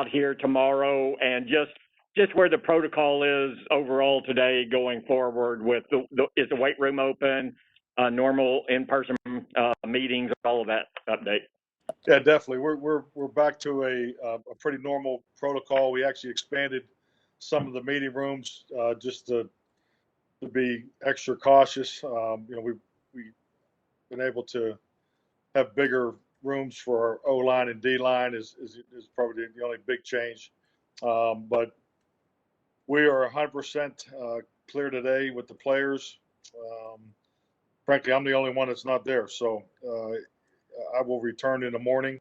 out here tomorrow, and just where the protocol is overall today going forward with is the weight room open, normal in-person meetings, all of that update. Yeah, definitely. We're back to a pretty normal protocol. We actually expanded some of the meeting rooms just to be extra cautious. We've been able to have bigger rooms for our O-line and D-line is probably the only big change. But we are 100% clear today with the players. Frankly, I'm the only one that's not there. So I will return in the morning.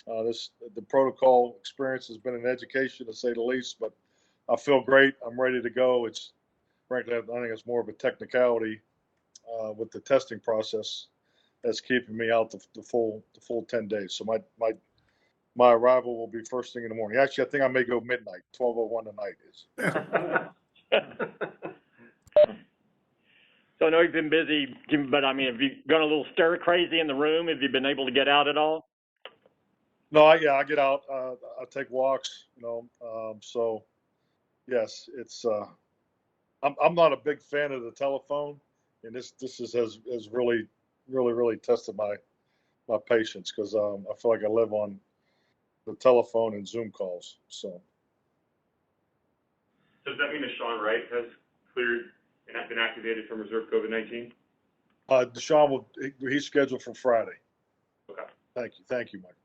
The protocol experience has been an education, to say the least, but I feel great. I'm ready to go. Frankly, I think it's more of a technicality with the testing process that's keeping me out the full 10 days. So my arrival will be first thing in the morning. Actually, I think I may go midnight. 12:01 tonight is. So I know you've been busy, but I mean, have you gone a little stir crazy in the room? Have you been able to get out at all? No, I get out. I take walks. So yes, it's. I'm not a big fan of the telephone, and this has really tested my patience because I feel like I live on the telephone and Zoom calls. So. Does that mean that Sean Wright has cleared and been activated from reserve COVID-19? Deshaun he's scheduled for Friday. Okay. Thank you, Mike.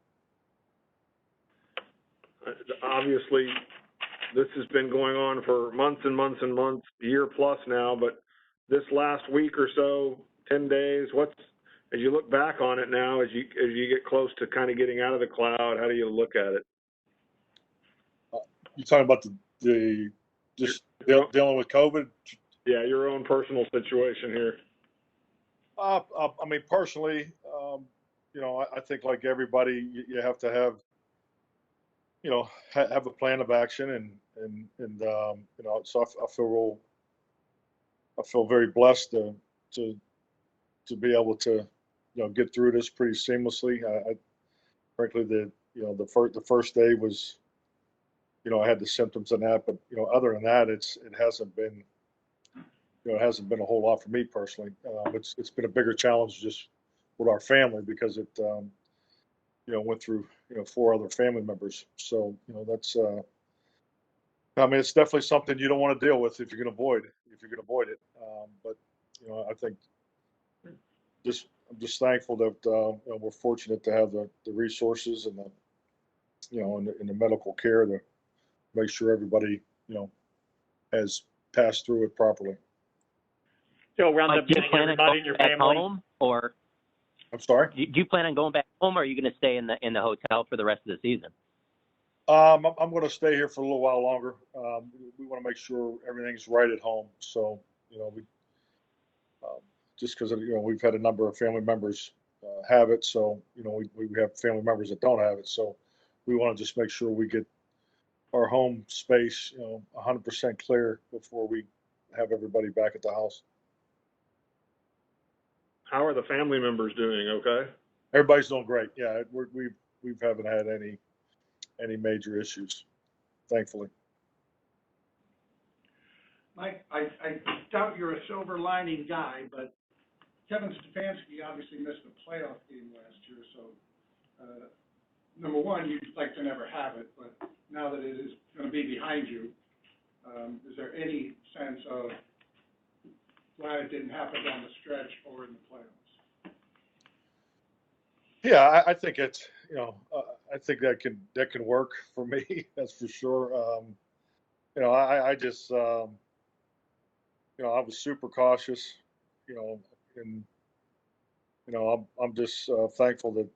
Obviously, this has been going on for months and months and months, a year plus now, but this last week or so, 10 days, as you look back on it now, as you get close to kind of getting out of the cloud, how do you look at it? You talking about dealing with COVID? Yeah, your own personal situation here. I mean, personally, I think like everybody, you have to have, have a plan of action, and so I feel very blessed to be able to, get through this pretty seamlessly. Frankly, the first day was, I had the symptoms and that, but other than that, it hasn't been. It hasn't been a whole lot for me personally. It's been a bigger challenge just with our family because it, went through, 4 other family members. So, that's, I mean, it's definitely something you don't want to deal with if you're going to avoid it. But, I think I'm just thankful that, we're fortunate to have the resources and and the medical care to make sure everybody, has passed through it properly. So round up getting everybody in your family home, or I'm sorry. Do you plan on going back home, or are you going to stay in the hotel for the rest of the season? I'm going to stay here for a little while longer. We want to make sure everything's right at home. So we just because we've had a number of family members have it. So we have family members that don't have it. So we want to just make sure we get our home space 100% clear before we have everybody back at the house. How are the family members doing? Okay. Everybody's doing great. Yeah, we haven't had any major issues, thankfully. Mike, I doubt you're a silver lining guy, but Kevin Stefanski obviously missed the playoff game last year. So, number one, you'd like to never have it, but now that it is going to be behind you, is there any sense of glad it didn't happen down the stretch or in the playoffs? Yeah, I think it's I think that can work for me. That's for sure. I just I was super cautious, and I'm just thankful that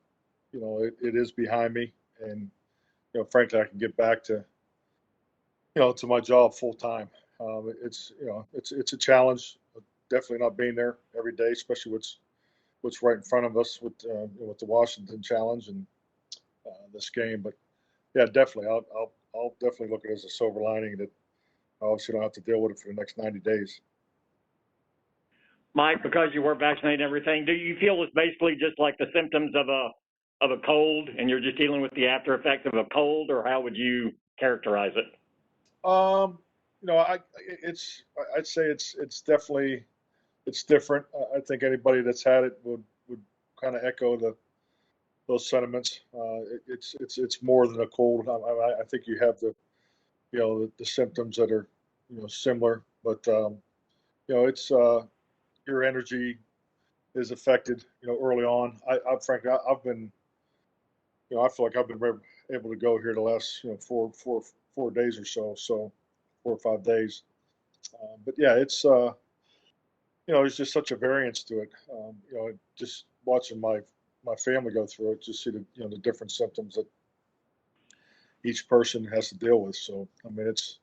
it is behind me, and frankly I can get back to to my job full time. It's a challenge. Definitely not being there every day, especially what's right in front of us with the Washington challenge and this game. But yeah, definitely, I'll definitely look at it as a silver lining that I obviously don't have to deal with it for the next 90 days. Mike, because you were vaccinated and everything, do you feel it's basically just like the symptoms of a of a cold and you're just dealing with the after effects of a cold, or how would you characterize it? You know, I'd say it's definitely, it's different. I think anybody that's had it would kind of echo those sentiments. It's more than a cold. I think you have the symptoms that are, similar, but, it's, your energy is affected, early on. Frankly, I've been, I feel like I've been able to go here the last, 4 days or so, 4 or 5 days. But yeah, there's just such a variance to it. Just watching my family go through it, just see the different symptoms that each person has to deal with. So, I mean, it's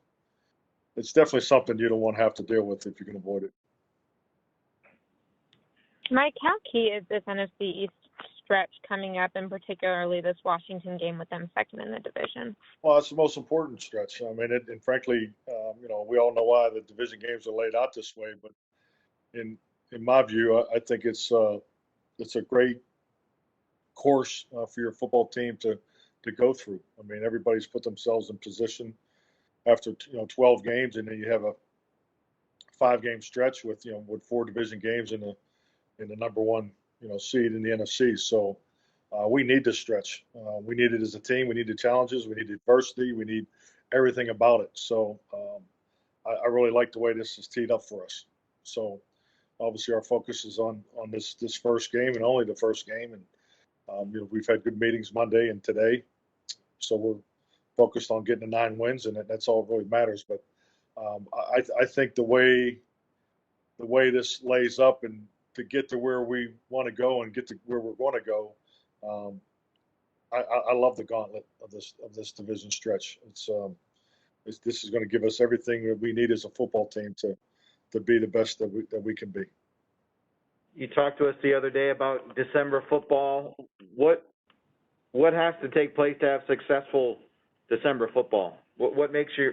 definitely something you don't want to have to deal with if you can avoid it. Mike, how key is this NFC East stretch coming up, and particularly this Washington game with them second in the division? Well, it's the most important stretch. I mean, and frankly, we all know why the division games are laid out this way. But in my view, I think it's a great course for your football team to go through. I mean, everybody's put themselves in position after 12 games, and then you have a 5-game stretch with 4 division games in the number one seed in the NFC. So we need this stretch. We need it as a team. We need the challenges. We need adversity. We need everything about it. So I really like the way this is teed up for us. So obviously our focus is on this first game, and only the first game. And we've had good meetings Monday and today, so we're focused on getting the 9 wins, and that's all that really matters. But I think the way this lays up, and to get to where we want to go and get to where we're going to go, I love the gauntlet of this division stretch. This is going to give us everything that we need as a football team to be the best that we can be. You talked to us the other day about December football. What has to take place to have successful December football? What makes your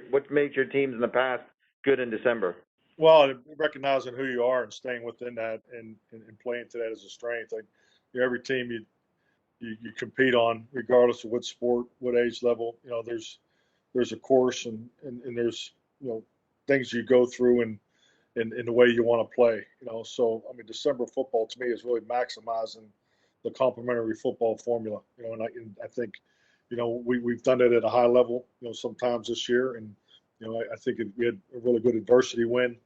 teams in the past good in December? Well, recognizing who you are and staying within that, and playing to that as a strength. Like, every team you compete on, regardless of what sport, what age level, there's a course, and there's things you go through and in the way you want to play. So I mean, December football to me is really maximizing the complementary football formula. And I think we've done it at a high level sometimes this year, and I think we had a really good adversity win,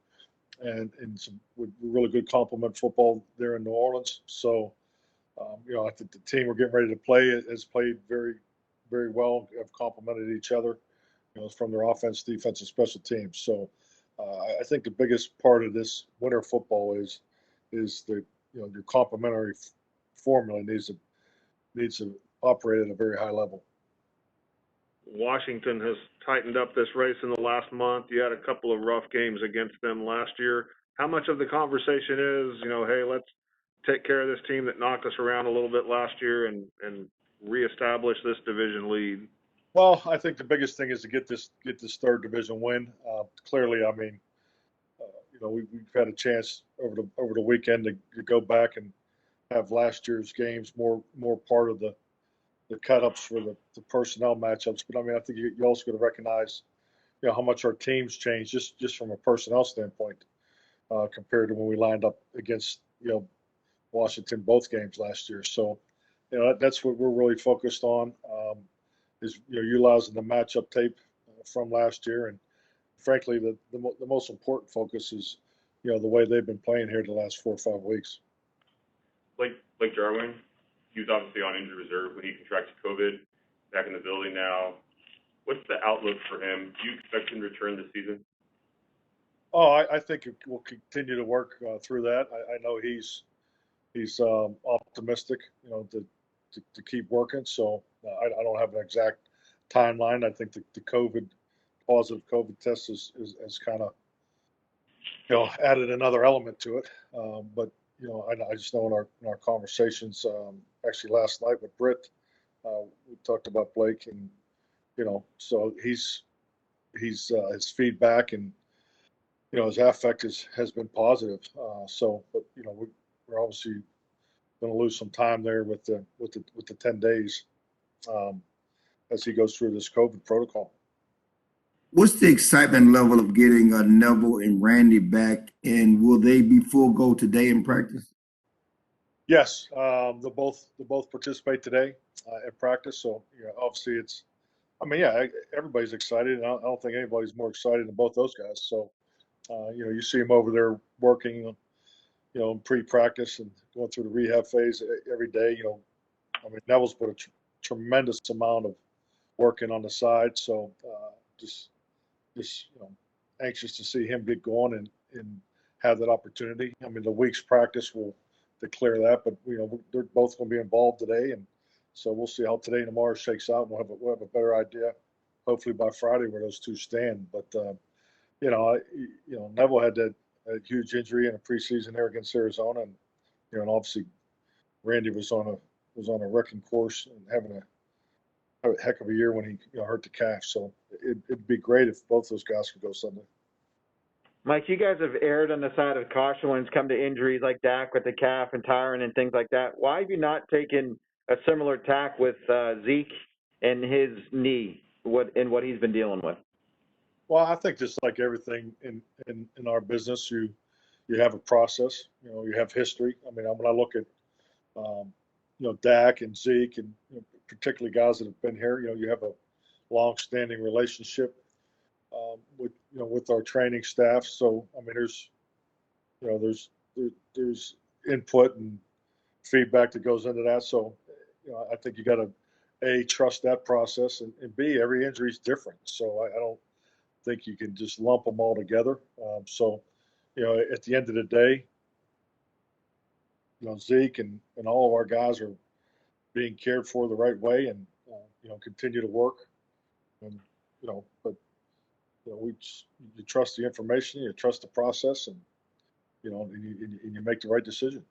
and some really good complement football there in New Orleans. So, I think the team we're getting ready to play has played very, very well, have complemented each other, from their offense, defense, and special teams. So, I think the biggest part of this winter football is the your complementary formula needs to operate at a very high level. Washington has tightened up this race in the last month. You had a couple of rough games against them last year. How much of the conversation is, hey, let's take care of this team that knocked us around a little bit last year and reestablish this division lead? Well, I think the biggest thing is to get this third division win. Clearly, I mean, we've had a chance over the weekend to go back and have last year's games more part of the cut-ups for the personnel matchups. But I mean, I think you also got to recognize, how much our teams changed just from a personnel standpoint compared to when we lined up against Washington both games last year. So that's what we're really focused on, is utilizing the matchup tape from last year. And frankly, the most important focus is the way they've been playing here the last 4 or 5 weeks. Blake Jarwin, he was obviously on injury reserve when he contracted COVID, back in the building now. What's the outlook for him? Do you expect him to return this season? Oh, I think we'll continue to work through that. I know he's optimistic, to keep working. So I don't have an exact timeline. I think the positive COVID test is kind of, added another element to it. But I just know in our conversations, actually last night with Britt, we talked about Blake, and so he's his feedback and his affect has been positive. So, but we're obviously going to lose some time there with the 10 days as he goes through this COVID protocol. What's the excitement level of getting Neville and Randy back, and will they be full go today in practice? Yes, they'll both participate today at practice. So obviously everybody's excited, and I don't think anybody's more excited than both those guys. So you see them over there working, in pre-practice and going through the rehab phase every day. Neville's put a tremendous amount of work in on the side. So just anxious to see him get going and have that opportunity. The week's practice will declare that, but they're both going to be involved today, and so we'll see how today and tomorrow shakes out. We'll have a better idea, hopefully by Friday, where those two stand. But Neville had that huge injury in a preseason there against Arizona, and obviously Randy was on a wrecking course and having a heck of a year when he hurt the calf. So it'd be great if both those guys could go Sunday. Mike, you guys have erred on the side of caution when it's come to injuries like Dak with the calf and Tyron and things like that. Why have you not taken a similar tack with Zeke and his knee, what he's been dealing with? Well, I think just like everything in our business, you have a process. You have history. When I look at Dak and Zeke and particularly guys that have been here, you have a long-standing relationship with our training staff. So there's input and feedback that goes into that. So I think you got to A, trust that process, and B, every injury is different. So I don't think you can just lump them all together. At the end of the day, Zeke and all of our guys are being cared for the right way, and continue to work. And you trust the information, you trust the process, and you make the right decision.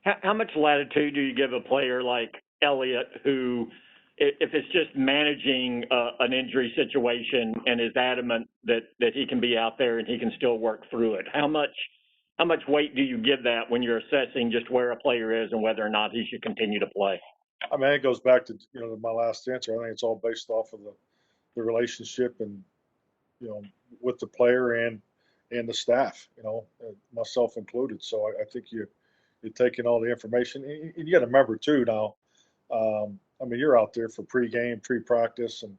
How much latitude do you give a player like Elliott, who, if it's just managing an injury situation and is adamant that he can be out there and he can still work through it? How much weight do you give that when you're assessing just where a player is and whether or not he should continue to play? It goes back to my last answer. I think it's all based off of the relationship and with the player and the staff, myself included. So I think you're taking all the information. And you got to remember too now. You're out there for pregame, pre-practice, and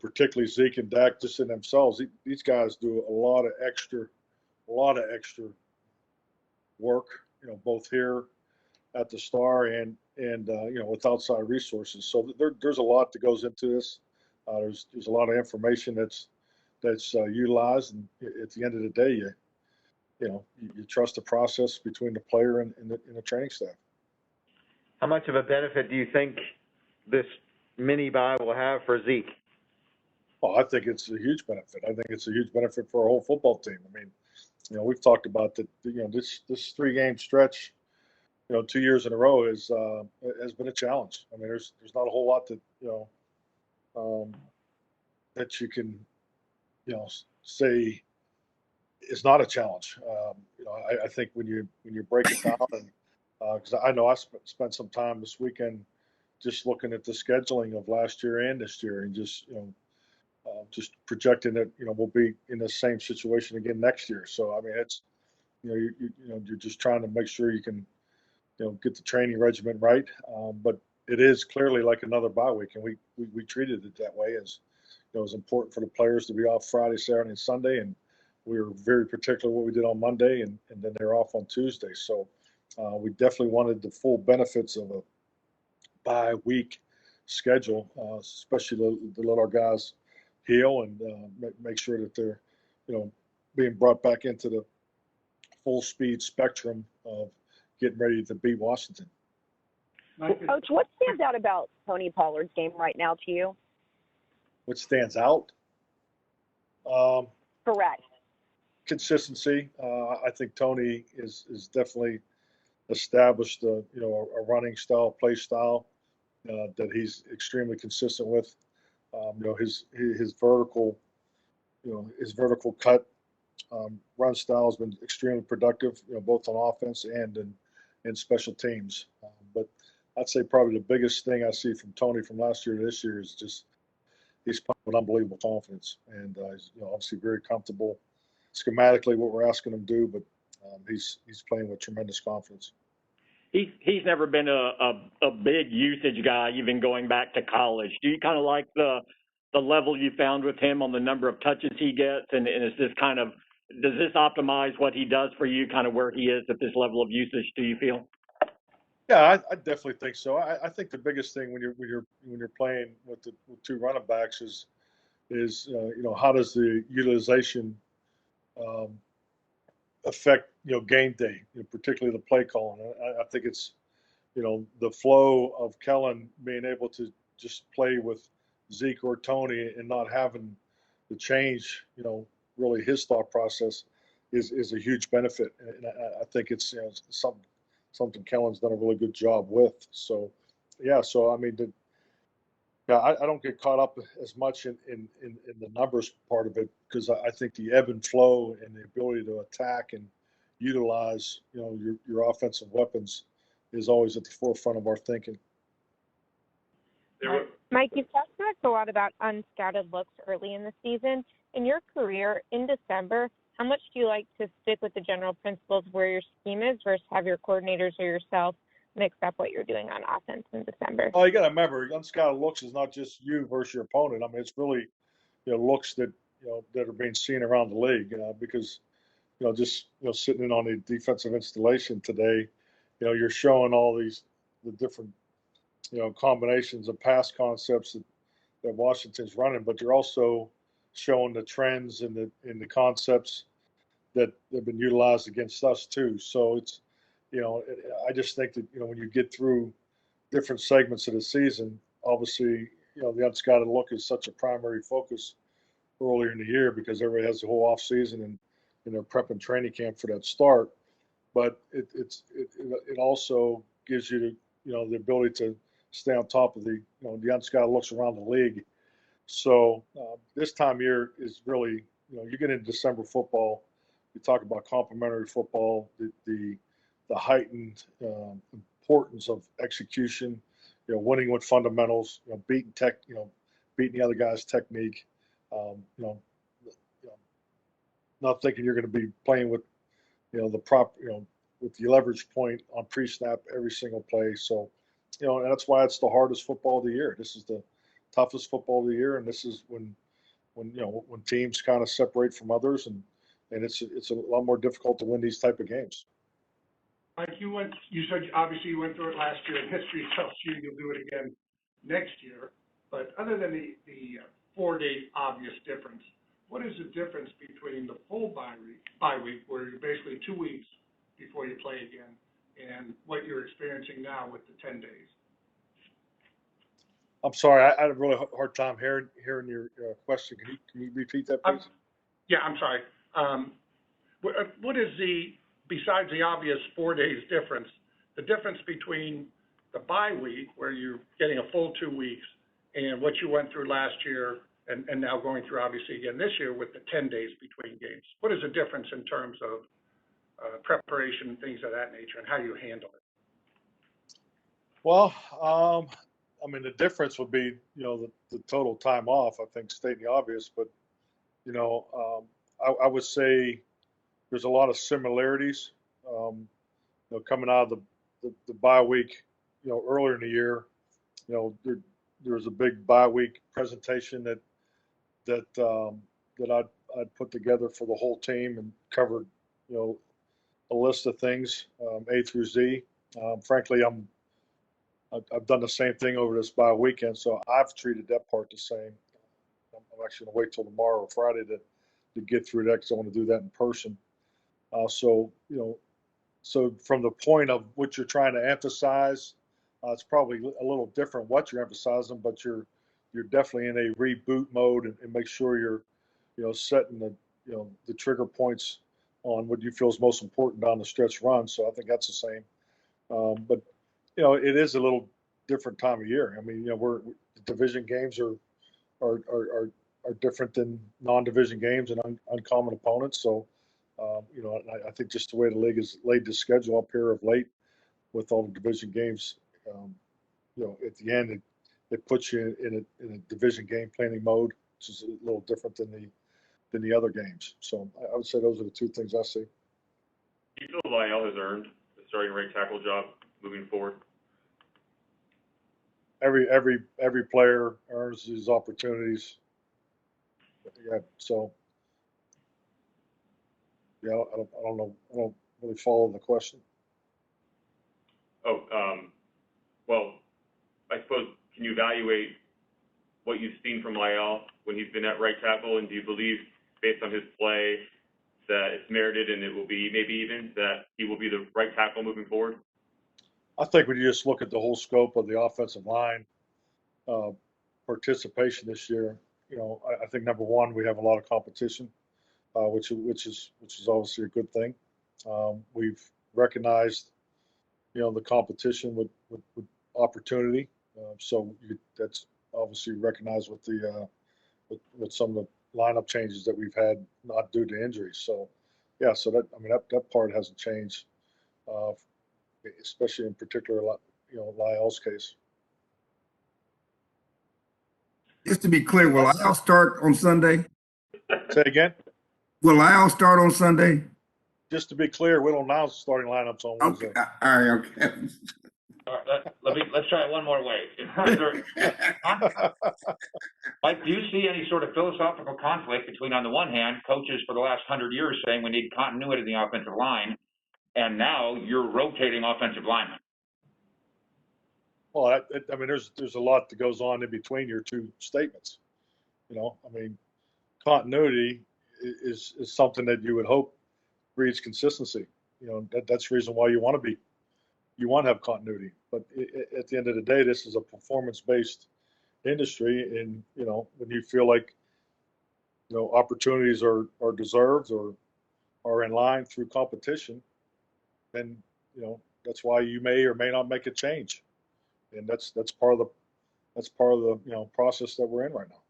particularly Zeke and Dak just in themselves. These guys do a lot of extra work. Both here at the Star and with outside resources. So there's a lot that goes into this. There's a lot of information that's utilized, and at the end of the day, you trust the process between the player and the training staff. How much of a benefit do you think this mini bye will have for Zeke? I think it's a huge benefit. I think it's a huge benefit for our whole football team. We've talked about that. This 3-game stretch, 2 years in a row has been a challenge. There's not a whole lot that that you can say is not a challenge. I think when you break it down, and because I know I spent some time this weekend just looking at the scheduling of last year and this year, and just projecting that we'll be in the same situation again next year. So it's you're just trying to make sure you can get the training regimen right. But it is clearly like another bye week, and we treated it that way as it was important for the players to be off Friday, Saturday, and Sunday, and we were very particular what we did on Monday, and then they're off on Tuesday. So we definitely wanted the full benefits of a bye week schedule, especially to let our guys heal and make sure that they're being brought back into the full speed spectrum of getting ready to beat Washington. Coach, what stands out about Tony Pollard's game right now to you? What stands out? Correct. Consistency. I think Tony is definitely established a running style, play style that he's extremely consistent with. His vertical cut run style has been extremely productive, both on offense and and special teams. But I'd say probably the biggest thing I see from Tony from last year to this year is just he's playing with unbelievable confidence, and he's obviously very comfortable schematically what we're asking him to do, but he's playing with tremendous confidence. He's never been a big usage guy, even going back to college. Do you kind of like the level you found with him on the number of touches he gets, and is this kind of, does this optimize what he does for you, kind of where he is at this level of usage? Do you feel? Yeah, I definitely think so. I think the biggest thing when you're playing with two running backs is how does the utilization affect game day, particularly the play calling. I think it's the flow of Kellen being able to just play with Zeke or Tony and not having to change really his thought process is a huge benefit, and I think it's something Kellen's done a really good job with. So yeah, I mean I don't get caught up as much in the numbers part of it, because I think the ebb and flow and the ability to attack and utilize, your offensive weapons is always at the forefront of our thinking. Mike, you've talked to us a lot about unscouted looks early in the season. In your career, in December, how much do you like to stick with the general principles where your scheme is versus have your coordinators or yourself mix up what you're doing on offense in December? Oh, you got to remember, unscouted looks is not just you versus your opponent. I mean, it's really, looks that, that are being seen around the league, because, just, sitting in on the defensive installation today, you're showing all the different, combinations of pass concepts that Washington's running, but you're also showing the trends and the concepts that have been utilized against us too. So it's, I just think that, when you get through different segments of the season, obviously, the unscouted look is such a primary focus earlier in the year because everybody has the whole off season and they're prepping training camp for that start. But it also gives you the ability to stay on top of the unscouted looks around the league. So this time of year is really, you get into December football, you talk about complementary football, the heightened importance of execution, winning with fundamentals, beating the other guy's technique, not thinking you're going to be playing with, with the leverage point on pre-snap every single play. So, and that's why it's the hardest football of the year. This is the toughest football of the year, and this is when teams kind of separate from others, and it's a lot more difficult to win these type of games. Mike, you said obviously you went through it last year, and history tells you you'll do it again next year. But other than the 4-day obvious difference, what is the difference between the full bye week, where you're basically 2 weeks before you play again, and what you're experiencing now with the 10 days? I'm sorry, I had a really hard time hearing your question. Can you repeat that, please? Yeah, I'm sorry. What is besides the obvious 4 days difference, the difference between the bye week, where you're getting a full 2 weeks, and what you went through last year, and now going through obviously again this year with the 10 days between games? What is the difference in terms of preparation, things of that nature, and how you handle it? Well, I mean, the difference would be, the total time off, I think, stating the obvious, but, I would say there's a lot of similarities, coming out of the bye week, earlier in the year. There was a big bye week presentation that I'd put together for the whole team and covered, a list of things, A through Z. Frankly, I've done the same thing over this bye weekend, so I've treated that part the same. I'm actually gonna wait till tomorrow or Friday to get through that, because I want to do that in person. So from the point of what you're trying to emphasize, it's probably a little different what you're emphasizing, but you're definitely in a reboot mode, and make sure you're, setting the trigger points on what you feel is most important down the stretch run. So I think that's the same. But it is a little different time of year. I mean, the division games are different than non-division games and uncommon opponents. So, I think just the way the league has laid the schedule up here of late, with all the division games, at the end, it puts you in a division game planning mode, which is a little different than the other games. So I would say those are the two things I see. Do you feel Lyle has earned the starting right tackle job moving forward? Every player earns these opportunities. Yeah. So yeah, I don't know. I don't really follow the question. Oh, well, I suppose, can you evaluate what you've seen from Lyle when he's been at right tackle, and do you believe, based on his play, that it's merited and it will be maybe even that he will be the right tackle moving forward? I think when you just look at the whole scope of the offensive line participation this year, I think number one, we have a lot of competition, which is obviously a good thing. We've recognized, the competition with opportunity. So that's obviously recognized with the with some of the lineup changes that we've had, not due to injuries. So yeah, so that part hasn't changed, especially in particular, Lyle's case. Just to be clear, will Lyle start on Sunday? Say again? Will Lyle start on Sunday? Just to be clear, we don't announce starting lineups on Wednesday. Okay. All right, okay. All right, let's try it one more way. Mike, do you see any sort of philosophical conflict between, on the one hand, coaches for the last 100 years saying we need continuity in the offensive line, and now you're rotating offensive linemen? Well, there's a lot that goes on in between your two statements. Continuity is something that you would hope breeds consistency. That's the reason why you want to have continuity. But at the end of the day, this is a performance-based industry, and when you feel like opportunities are deserved or are in line through competition, then that's why you may or may not make a change, and that's part of the process that we're in right now.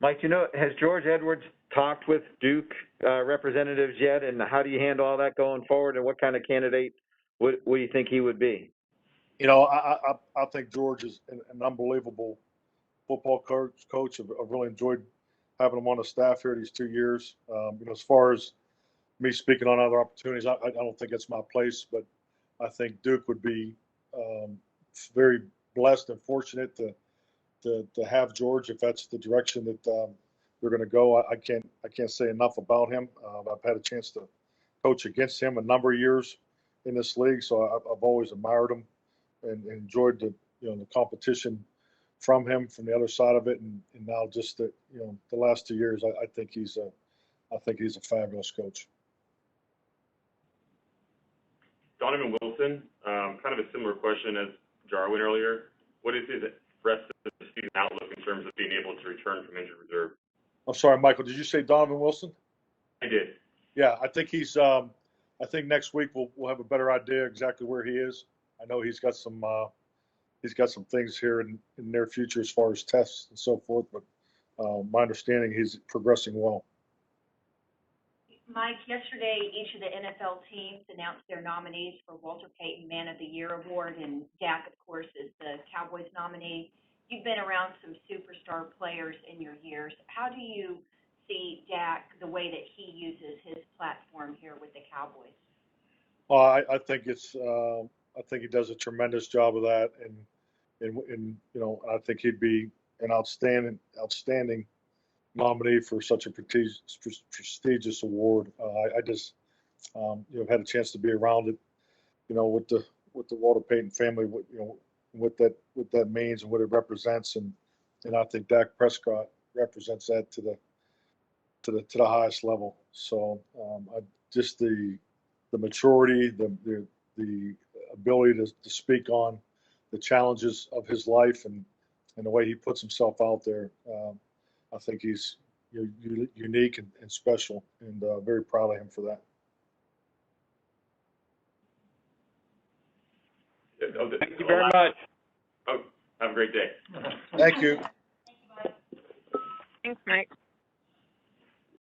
Mike, has George Edwards talked with Duke representatives yet, and how do you handle all that going forward, and what kind of candidate would you think he would be? I think George is an unbelievable football coach. I've really enjoyed having him on the staff here these 2 years. As far as me speaking on other opportunities, I don't think it's my place, but I think Duke would be very blessed and fortunate to have George if that's the direction that they're going to go. I can't say enough about him. I've had a chance to coach against him a number of years in this league, so I've always admired him and enjoyed the competition from him from the other side of it, and now just the last 2 years, I think he's a fabulous coach. Donovan Wilson, kind of a similar question as Jarwin earlier. What is his rest of the season outlook in terms of being able to return from injured reserve? I'm sorry, Michael, did you say Donovan Wilson? I did. Yeah, I think I think next week we'll have a better idea exactly where he is. I know he's got some things here in the near future as far as tests and so forth, but my understanding he's progressing well. Mike, yesterday each of the NFL teams announced their nominees for Walter Payton Man of the Year award, and Dak, of course, is the Cowboys nominee. You've been around some superstar players in your years. How do you see Dak, the way that he uses his platform here with the Cowboys? Well, I think I think he does a tremendous job of that, and I think he'd be an outstanding nominee for such a prestigious award. I just had a chance to be around it, with the Walter Payton family, what that means and what it represents, and I think Dak Prescott represents that to the highest level. So just the maturity, the ability to speak on the challenges of his life and the way he puts himself out there. I think he's unique and special, and very proud of him for that. Thank you very much. Oh, have a great day. Thank you. Thanks, Mike.